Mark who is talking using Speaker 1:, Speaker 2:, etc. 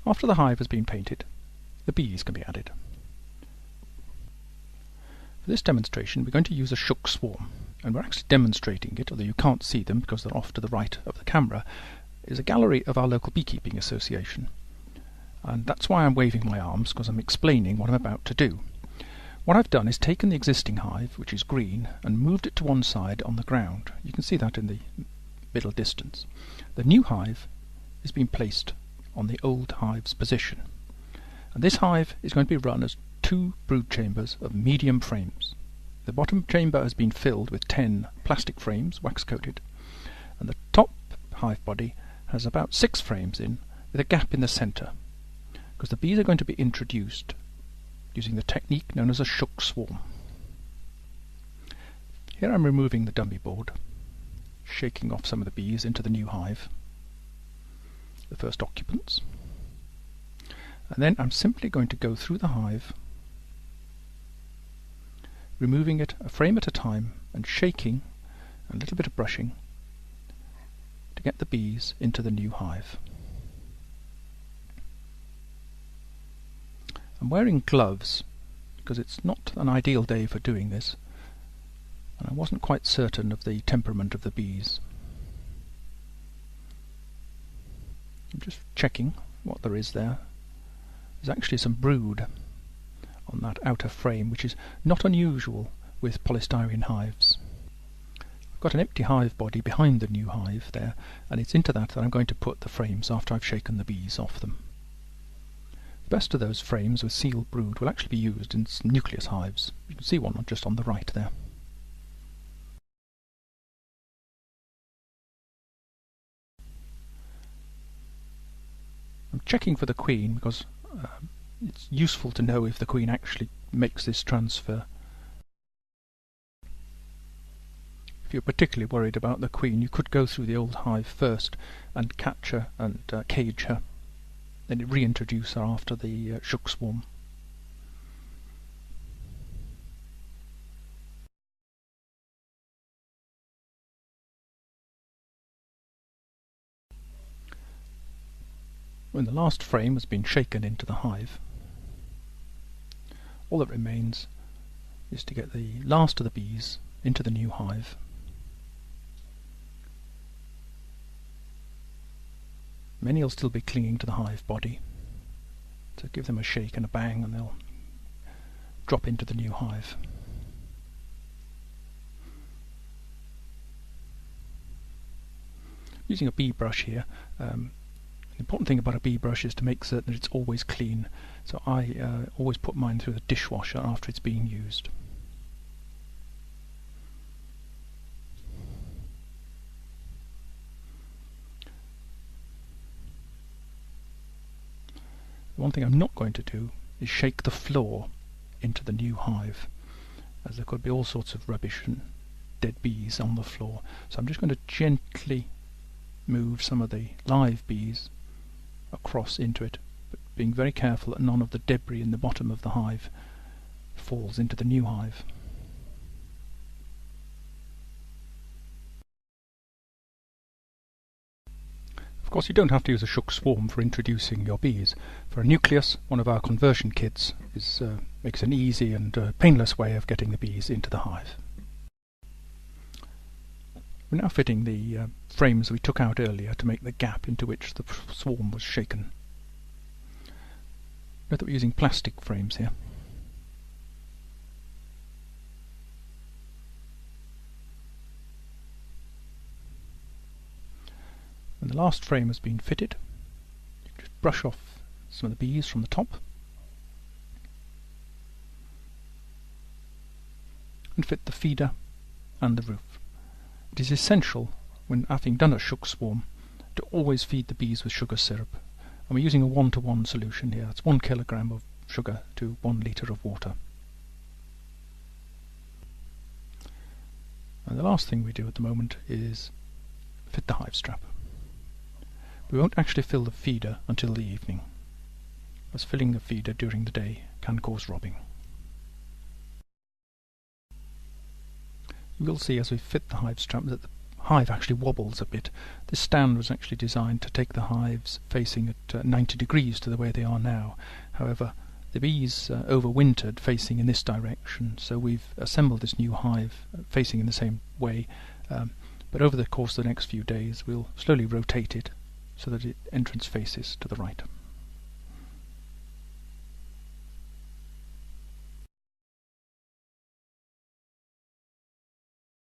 Speaker 1: After the hive has been painted, the bees can be added. For this demonstration we're going to use a shook swarm, and we're actually demonstrating it, although you can't see them because they're off to the right of the camera, is a gallery of our local beekeeping association. And that's why I'm waving my arms, because I'm explaining what I'm about to do. What I've done is taken the existing hive, which is green, and moved it to one side on the ground. You can see that in the middle distance. The new hive is being placed on the old hive's position. And this hive is going to be run as 2 brood chambers of medium frames. The bottom chamber has been filled with 10 plastic frames, wax coated, and the top hive body has about 6 frames in, with a gap in the centre, because the bees are going to be introduced using the technique known as a shook swarm. Here I'm removing the dummy board, shaking off some of the bees into the new hive, the first occupants, and then I'm simply going to go through the hive, removing it a frame at a time and shaking, and a little bit of brushing, to get the bees into the new hive. I'm wearing gloves because it's not an ideal day for doing this, and I wasn't quite certain of the temperament of the bees. I'm just checking what there is there. There's actually some brood on that outer frame, which is not unusual with polystyrene hives. I've got an empty hive body behind the new hive there, and it's into that I'm going to put the frames after I've shaken the bees off them. The best of those frames with sealed brood will actually be used in nucleus hives. You can see one just on the right there. I'm checking for the queen because it's useful to know if the queen actually makes this transfer. If you're particularly worried about the queen, you could go through the old hive first and catch her and cage her, then reintroduce her after the shook swarm. When the last frame has been shaken into the hive, all that remains is to get the last of the bees into the new hive. Many will still be clinging to the hive body, so give them a shake and a bang and they'll drop into the new hive. Using a bee brush here, the important thing about a bee brush is to make certain that it's always clean, so I always put mine through the dishwasher after it's being used. The one thing I'm not going to do is shake the floor into the new hive, as there could be all sorts of rubbish and dead bees on the floor. So I'm just going to gently move some of the live bees across into it, but being very careful that none of the debris in the bottom of the hive falls into the new hive. Of course, you don't have to use a shook swarm for introducing your bees. For a nucleus, one of our conversion kits makes an easy and painless way of getting the bees into the hive. We're now fitting the frames we took out earlier to make the gap into which the swarm was shaken. Note that we're using plastic frames here. When the last frame has been fitted, you can just brush off some of the bees from the top and fit the feeder and the roof. It is essential, when having done a shook swarm, to always feed the bees with sugar syrup, and we're using a 1-to-1 solution here. It's 1 kilogram of sugar to 1 litre of water. And the last thing we do at the moment is fit the hive strap. We won't actually fill the feeder until the evening, as filling the feeder during the day can cause robbing. You will see as we fit the hive strap that the hive actually wobbles a bit. This stand was actually designed to take the hives facing at 90 degrees to the way they are now. However, the bees overwintered facing in this direction, so we've assembled this new hive facing in the same way, but over the course of the next few days we'll slowly rotate it so that its entrance faces to the right.